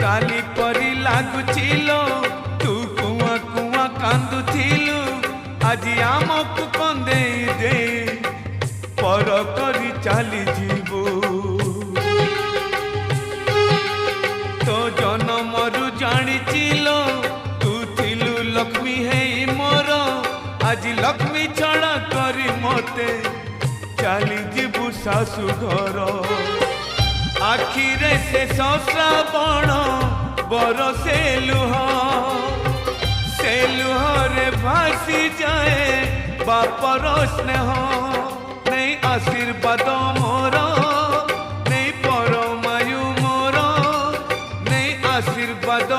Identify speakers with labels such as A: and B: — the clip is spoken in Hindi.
A: काली परी लागुचिलो तू कुआ कुआ कांदुथिलु आज आमको कंदे दे पर करी चली जीवो तो जनमरु जानिचिलो तू थिलु लक्ष्मी है मोर आज लक्ष्मी छड़ा करी मते चली जीवु सासु घर आखिरे से श्रावण बरसे लुह रे भासी जाए बापर स्नेह नहीं आशीर्वाद मोर नहीं परमायु मोर नहीं आशीर्वाद